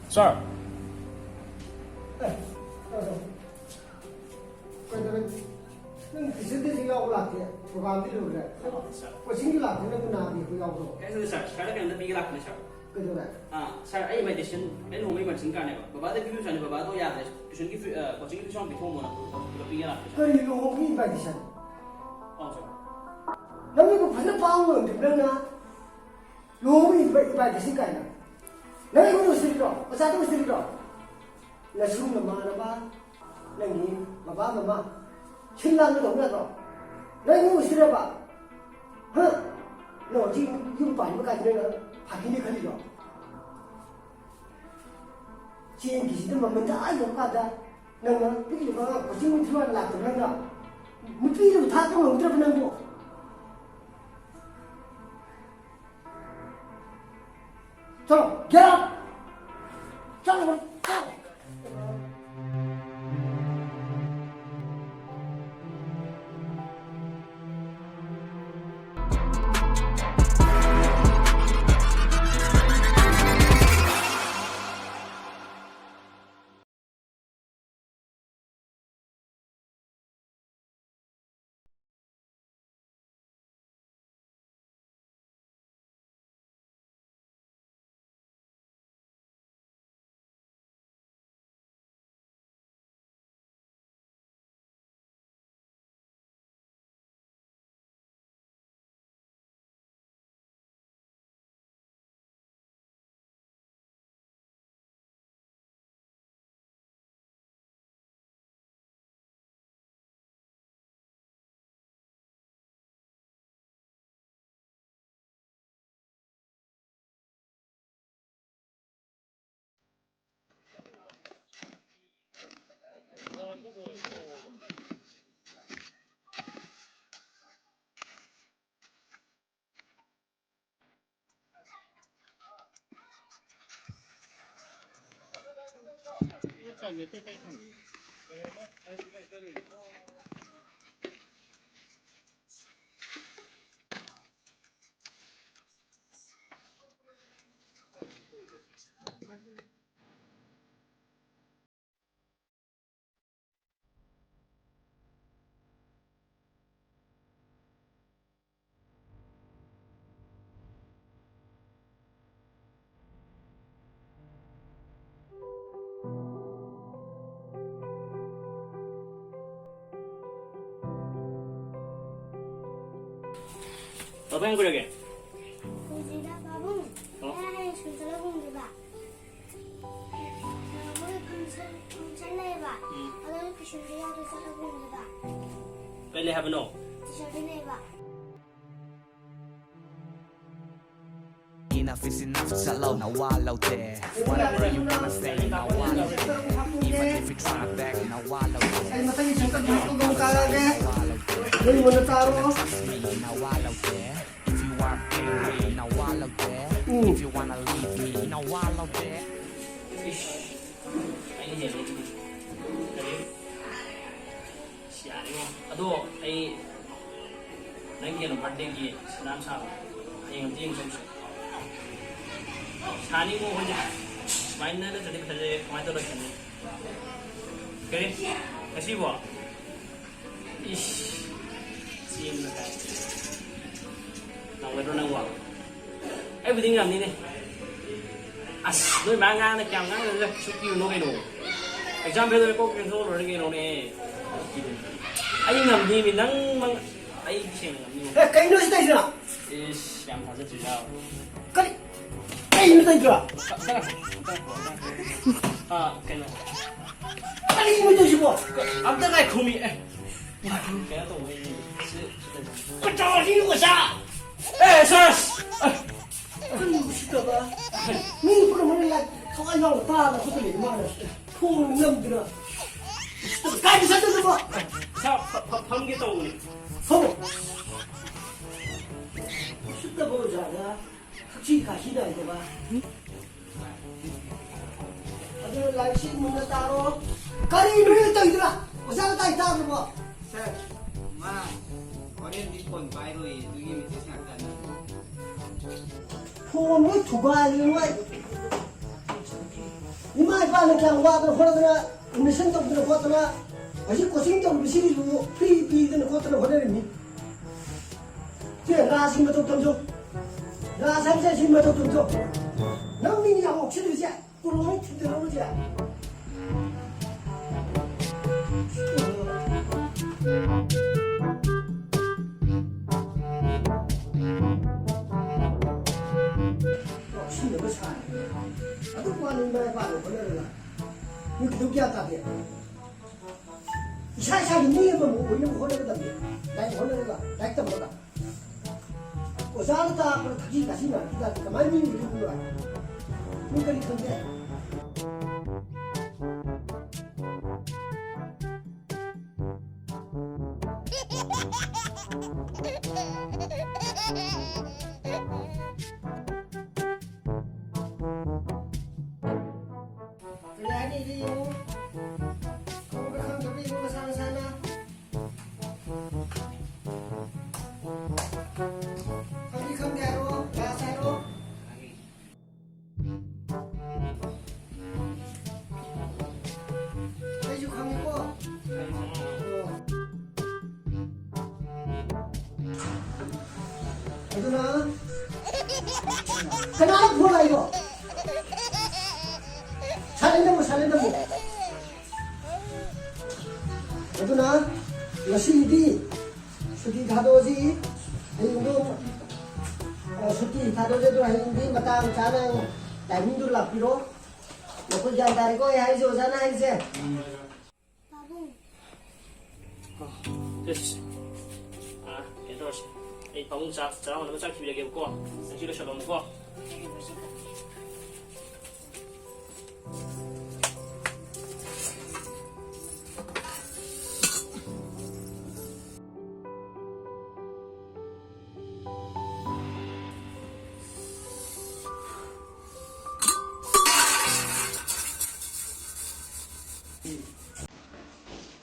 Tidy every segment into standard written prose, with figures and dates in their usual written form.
Sir. Nâng thì sẽ đi vào lạc thì của bạn đi rồi đấy. Có chính cái lạc thì nó cũng làm gì của nhau rồi. Cái thứ sir, saya kan lebih gelap nih sir. Cái điều này. Sir, ai meditation, ai home medicine kan ya. Bapak ada video sana, bapak tuh ya, tujuan ki coaching itu sampai home mana, lebih gelap. Cái gì cũng không biết bài thì sao. Oh sir. Nó mới có phải nó bao người được đâu nè. Luôn cái bài thì xin cái nào. Nó cũng được xin rồi, có sao cũng xin rồi. Là xuống là mà nó ba, là gì mà ba mà. 신랑도 동네로 내가 이거 싫어봐 너 지금 이거 아니면 내가 바뀌니 걸리죠 지금 기시들만 먼저 욕하다 내가 삐리가 고생을 들어와서 놔두는가 뭐 삐리고 다 좀 엉들어보는 거 자, get up! 자, Apa yang kuliah? Kuliah babung. Saya sudah bunyi pak. Kamu pengen pak. Kalau kuliah ada sudah bunyi pak. Pilih apa no? Sudah nih pak. Enough is enough, shallow, now wallow there. Whatever you wanna say, now wallow there. Even if you try back, now wallow there. Ay, matay yung sangkad mo kung kagage. Wallow there. Hindi mo na taro. Now wallow there. If you want me, now wallow there. If you wanna leave me, now wallow there. Ini jadi. Siapa ini? Aduh, nanti yang birthday ki senam sama. Yang penting solusi. Sani mo ho ja. Mana na tadi tadi kemana tu lagi? Okay, kasih buat. Ish, siapa nak? Nang betul nang buat. Everything làm đi này. As, đôi má ngang này chàng ngang rồi, chụp kêu nó cái đồ. Exam bây giờ có cái số rồi cái đồ này. Anh làm gì mình nắng mang, anh xem làm gì? Ê, cái nữa tay chưa? Ish, làm sao sẽ chỉ sao? Cái nữa tay chưa? Cái nào? Cái nữa tay chưa? Anh ta cái không bị. Cái đó tôi Cái trò gì nữa sao? 에, sir. 시끄러워. 니 그러면 나 성안형 따라 소리 말아. 통 넘들어. 까지 살려줘 봐. 자, 밤게 떠오니. 서보. 숫다 보자가 같이 가시다 이거 봐. 아주 날씨 문제 따로. 까리 눈에 떠 있더라. 어서 따 있다 뭐. Sir, Korean dipon bairo dugi mi tesi akan. 폰을 두고 하는 거야. 이마 이빠는 그냥 와도 호라더나 미션 정도는 호라더나 아직 고생 좀 미시리로 프리드는 호라더나 호라더니 제 나신 것도 좀 줘. 나 삼자신 것도 좀 줘. 너민이 양옥 치르지. 꾸롱이 치르지. 신경 그 차. 나도 뭐하는 거야 봐도 보내라. 이거 누구 하다게? 샤샤기 니가 뭐 이런 거 보내거든. 나 보내라. 나도 보다. 오사르다 앞으로 다시 가시면 기다 가만히 있는 거야. 그러니까 이건데. Jadi dia kamu berang tapi mau sana sana. Kami kamu daro, rasaro. Baju kamu ko. Itu na. Kenapa bola itu? 살린다고 어두나 수디 다도지 이거 수디 다도제도 하는데 마땅 자랑 나민들 앞으로 먹고 잔다리고 해야지 오잖아 이제 바보. 됐어. 아, 얘들아, 이 방금 자랑 하는 거 짱 기분 얘기해볼거. 생시로 셔놓은 거.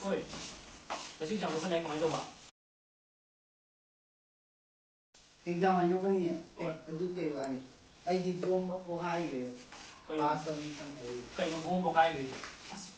ôi, cái xin chào của anh có máy đâu mà? Tiếng trong anh cái gì? Tôi kể lại. Anh đi buông có hai người. Ba sân thằng ấy. Cây nó cũng một hai người.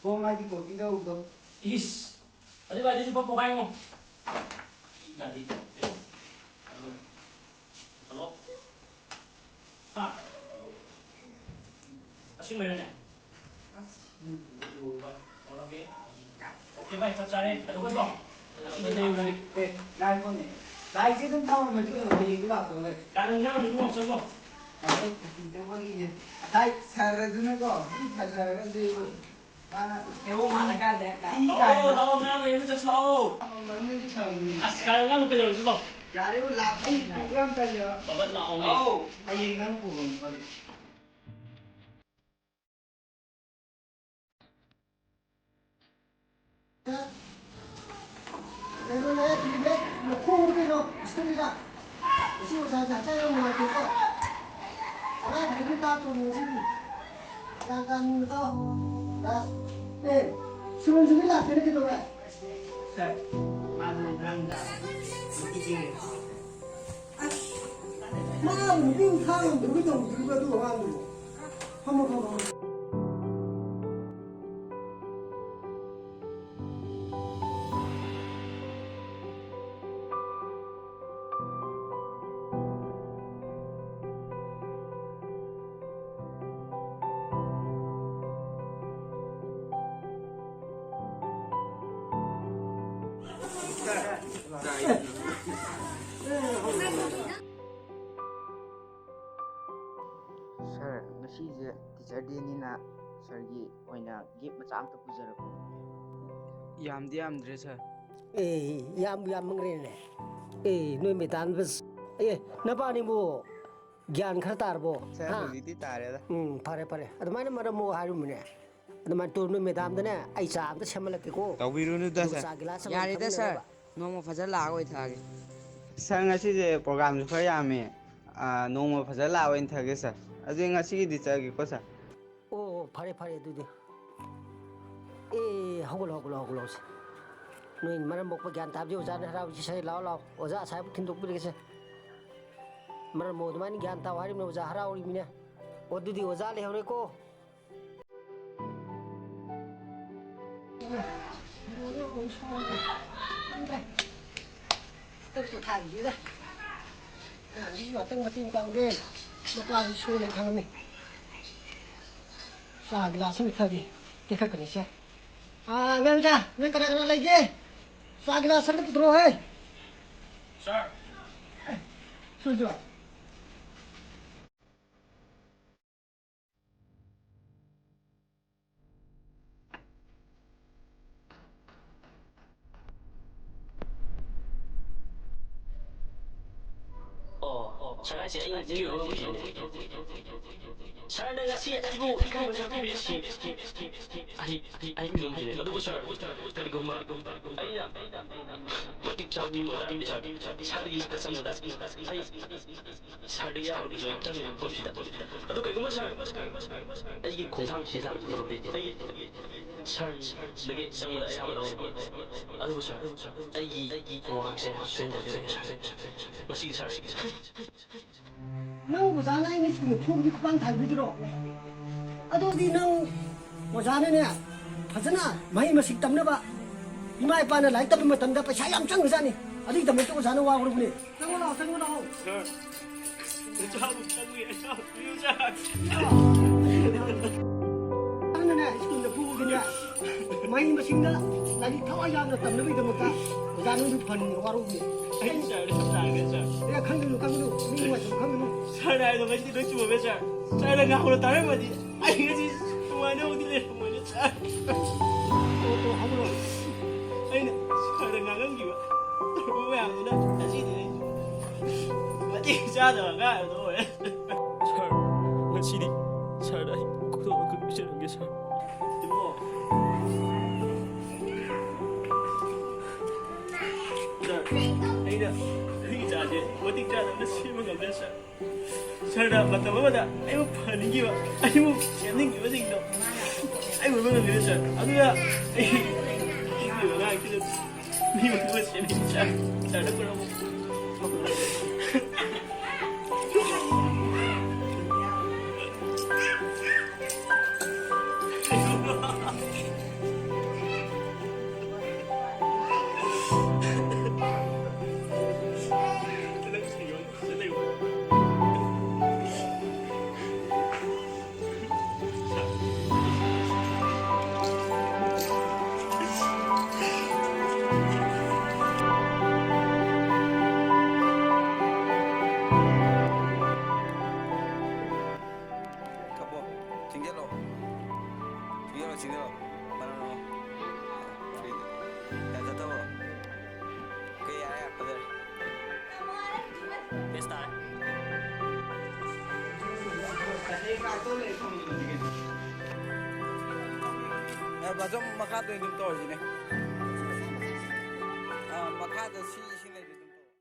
Buông ai đi cổ đi đâu không? Is, ở đây đi bóc anh không? Là đi. Alo. À. Xin mời này. 오케이, 바이, 잘해. 누구 있어? Đây con này. Đây chứ không đâu mà chứ gì cái bảo rồi. 나는 그냥 누구 없어 뭐. Đây, 살아주는 거. 살아주는 거. Cái bố mà là can đấy. Đâu nào em cho slow. À, cái ngang cái rồi chứ đâu. Cái đấy là cái làm cái gì? Bảo vẫn là ông này. Anh ấy ngang của mình. 내년에 비백 코오르베로 스토리가 시오 자자자용 말고 나 되겠다 좀 무슨 약간 네 수면 중이라 되는 게 뭐야? Sai. Mana rangga. Ini. 마음 빙탕 누구도 누구도 와도 한번 Sir, ngasize teacher day nina sargi oina gift macha amta pujarako. Yamdi yamdre sir. yam mangre ne noi medan bas nabani mo gyan khar tarbo Sir, hojiti tare da. pare adumana maramo harumne adumana to noi medam dane ai cha amta semalake ko Tawbirunu da sir. Yarida sir, noma fajar lagoi thage. Sir ngasize program ju khara yame. Noma fajar lagoi thage sir. Adu ngasi di chagi ko sir. 오 파래 두디 하골 너희 말은 먹고 간 답지 오자는 할아버지 사이 라오 오자 사이 킨독 부리겠어 말은 모두 많이 간 타와리 오자 할아버지 미네 어디디 오자 레오레고 Tức của thằng gì đây? Đi vào từng một tin quang đêm, nó qua đi xuôi lên thằng này. Sao là sao bị khơi đi? Cái khơi cái này à, nghe chưa? Nghe cái này lấy gì? Sao cái là sao bị trôi hay? Sir. Xuôi chưa? Sir, I see you. Sir, 내가 씨 이거 씨 아니 이거 누구 sir? 그리고 막 아니야. 어디 저기 샤리 있었습니다. 샤리야 우리 저 입장을 봅시다. 너 그거 sir? 이게 공상 시상 sir 내게 정말 아이고 sir 이 공학생 학생들 멋지게 sir Nang wazana ini sih pun di kupang thai bidro. Aduh di nang wazana ni, pasana mai masih tam na ba. Imai pa na lai tapi matam da pa sayam chang wazani. Adik tam itu wazana wa guru ni. Nang wala. sir 저 하고 있다고 해요 유자 Ano na iskul na pugo kanya. Mai masih na lagi tawa ya na tam na bidro ka. Wazana ni pan ni waru ni. 아니 sir sir Ya kanglu ni wa kanglu. 살아야 너 같이 너 주워 배자 살아 가고로 다른 거지 아니 그지 뭐하냐 어디 내 뭐냐 살 또 하고 아니 살아 가는 기가 왜 아무나 다시 돼 어디 자다 가요 너왜 살 확실히 살아 고도 그 미션인 게살 이거 아니다 여기 자제 어디 자는 거 심은 거 됐어 살다 맞다 맞다 아이고 파는 기와 아이고 재능 기와 생도 아이고 뭐는 그랬어 아두야 이거 뭐가 그래 니 뭐 재능 잘 거라고 좀 막하도 좀 떨어지네. 막하도 시